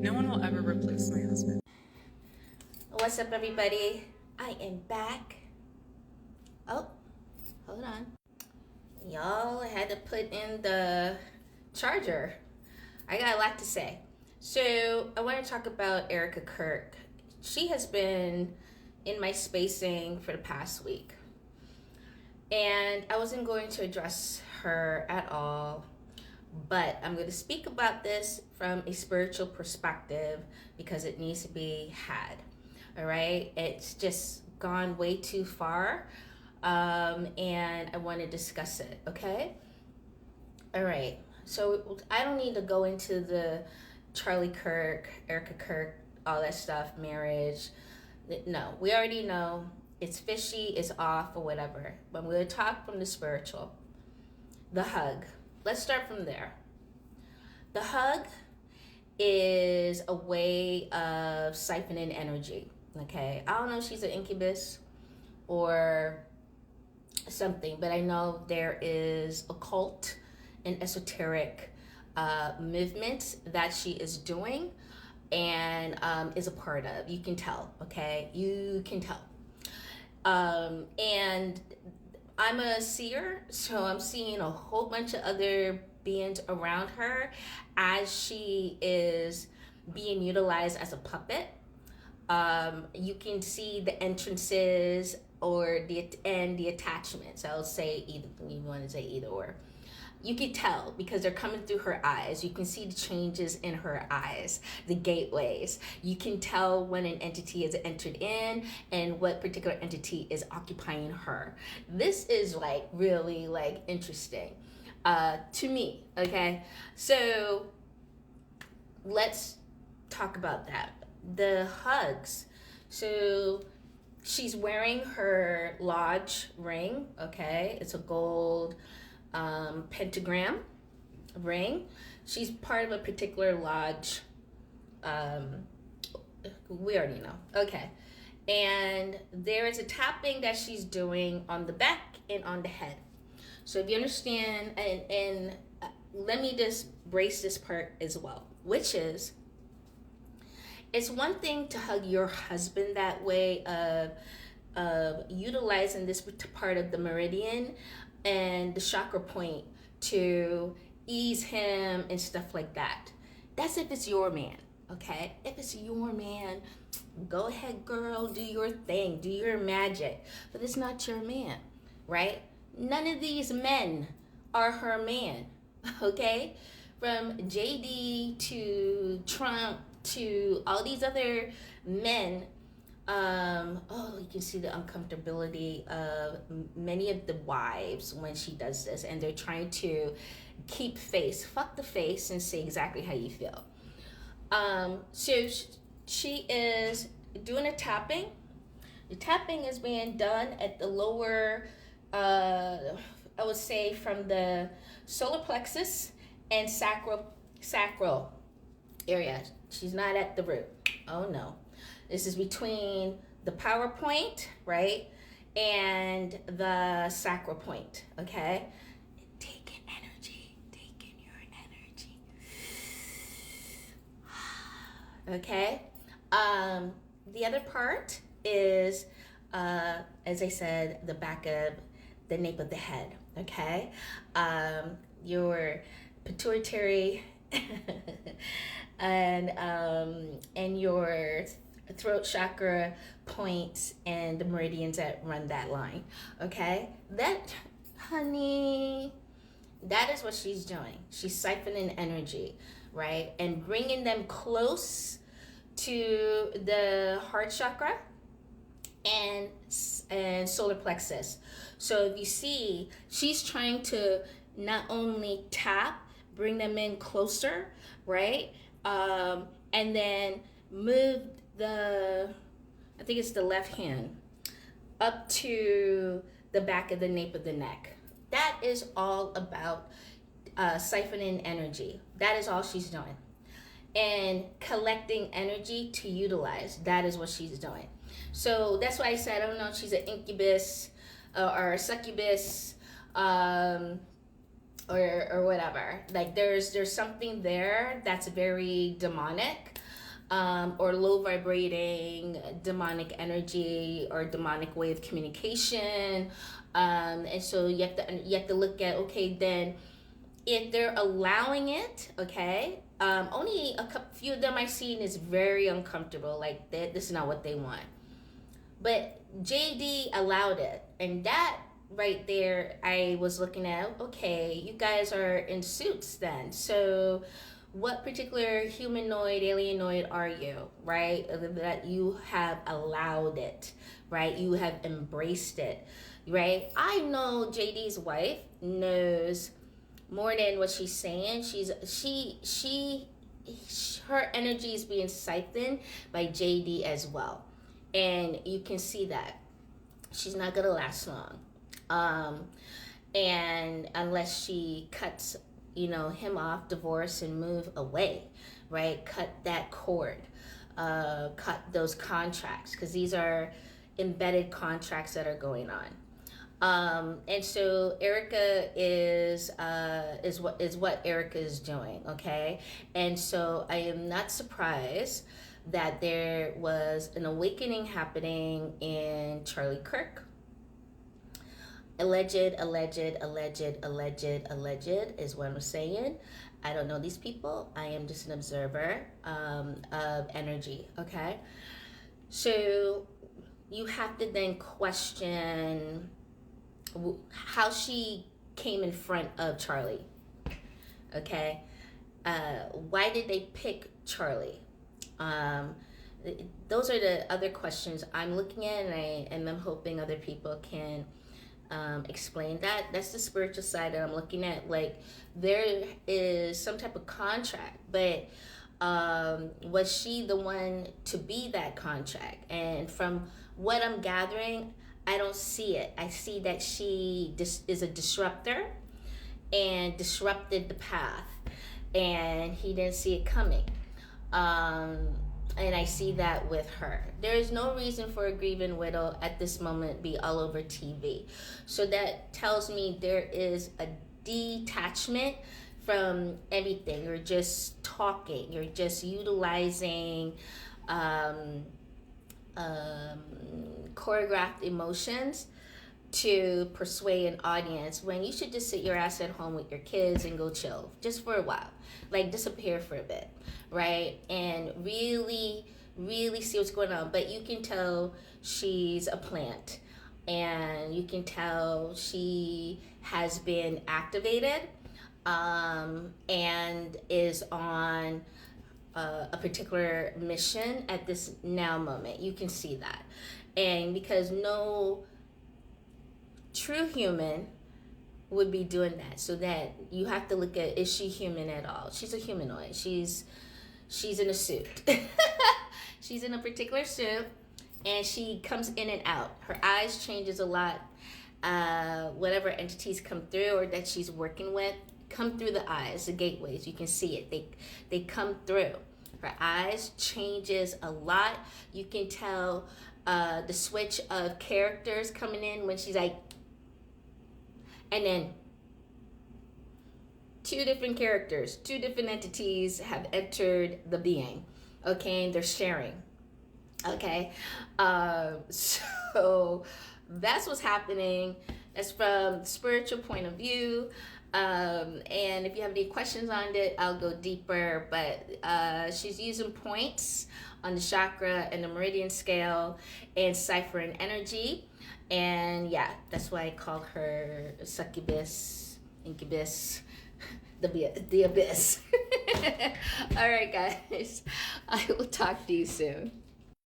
No one will ever replace my husband. What's up, everybody? I am back. Oh, hold on. Y'all, I had to put in the charger. I got a lot to say. So I want to talk about Erica Kirk. She has been in my spacing for the past week. And I wasn't going to address her at all, but I'm going to speak about this from a spiritual perspective because it needs to be had. All right? It's just gone way too far, and I want to discuss it, okay? All right. So I don't need to go into the Charlie Kirk, Erica Kirk, all that stuff, marriage. No, we already know it's fishy, it's off, or whatever. But I'm going to talk from the spiritual. The hug. Let's start from there. The hug is a way of siphoning energy. Okay, I don't know if she's an incubus or something, but I know there is occult and esoteric movement that she is doing and is a part of. You can tell, okay? You can tell. And I'm a seer, so I'm seeing a whole bunch of other beings around her as she is being utilized as a puppet. You can see the entrances or the attachments. I'll say either, you want to say either or. You can tell because they're coming through her eyes. You can see the changes in her eyes, the gateways. You can tell when an entity is entered in and what particular entity is occupying her. This is like really like interesting to me, okay? So let's talk about that. The hugs. So she's wearing her lodge ring, okay? It's a gold pentagram ring. She's part of a particular lodge. We already know. Okay. And there is a tapping that she's doing on the back and on the head. So if you understand, and let me just brace this part as well, which is, it's one thing to hug your husband that way of utilizing this part of the meridian and the chakra point to ease him and stuff like that. That's if it's your man, okay? If it's your man, go ahead, girl, do your thing, do your magic. But it's not your man, right? None of these men are her man, okay? From JD to Trump to all these other men, you can see the uncomfortability of many of the wives when she does this, and they're trying to keep face, fuck the face, and say exactly how you feel. So she is doing a tapping. The tapping is being done at the lower, I would say from the solar plexus and sacral area. She's not at the root. Oh no. This is between the power point, right? And the sacral point, okay? Taking energy, taking your energy. Okay? The other part is, as I said, the back of the nape of the head, okay? Your pituitary and your throat chakra points and the meridians that run that line, okay? That, honey, that is what she's doing. She's siphoning energy, right? And bringing them close to the heart chakra and solar plexus. So if you see, she's trying to not only tap, bring them in closer, right? And then move I think it's the left hand, up to the back of the nape of the neck. That is all about siphoning energy. That is all she's doing. And collecting energy to utilize. That is what she's doing. So that's why I said I don't know if she's an incubus or a succubus or whatever. Like there's something there that's very demonic. or low vibrating demonic energy or demonic way of communication. And so you have to look at, okay, then if they're allowing it, okay, only few of them I've seen is very uncomfortable, like this is not what they want. But JD allowed it, and that right there, I was looking at, okay, you guys are in suits then. So what particular humanoid, alienoid are you, right? That you have allowed it, right? You have embraced it, right? I know JD's wife knows more than what she's saying. Her energy is being siphoned by JD as well. And you can see that she's not gonna last long. And unless she cuts, him off, divorce, and move away, right? Cut that cord, cut those contracts, because these are embedded contracts that are going on. And so Erica is what Erica is doing, okay? And so I am not surprised that there was an awakening happening in Charlie Kirk. Alleged is what I'm saying. I don't know these people. I am just an observer of energy, okay? So you have to then question how she came in front of Charlie, okay? Why did they pick Charlie? Those are the other questions I'm looking at, and I'm hoping other people can explain that. That's the spiritual side that I'm looking at. Like, there is some type of contract, but was she the one to be that contract? And from what I'm gathering, I don't see it. I see that she is a disruptor and disrupted the path, and he didn't see it coming. And I see that with her. There is no reason for a grieving widow at this moment be all over TV. So that tells me there is a detachment from everything. You're just talking. You're just utilizing choreographed emotions to persuade an audience, when you should just sit your ass at home with your kids and go chill just for a while, like disappear for a bit, right? And really see what's going on. But you can tell she's a plant, and you can tell she has been activated, and is on a particular mission at this now moment. You can see that. And because no true human would be doing that, so that you have to look at, is she human at all? She's a humanoid. She's in a suit. She's in a particular suit, and she comes in and out. Her eyes changes a lot. Whatever entities come through or that she's working with come through the eyes, the gateways. You can see it. They come through. Her eyes changes a lot. You can tell the switch of characters coming in when she's like, and then two different characters, two different entities have entered the being, okay, and they're sharing, okay? So that's what's happening. That's from the spiritual point of view. And if you have any questions on it, I'll go deeper, but she's using points on the chakra and the meridian scale and ciphering energy. And yeah, that's why I call her Succubus, Incubus, the abyss. All right, guys, I will talk to you soon.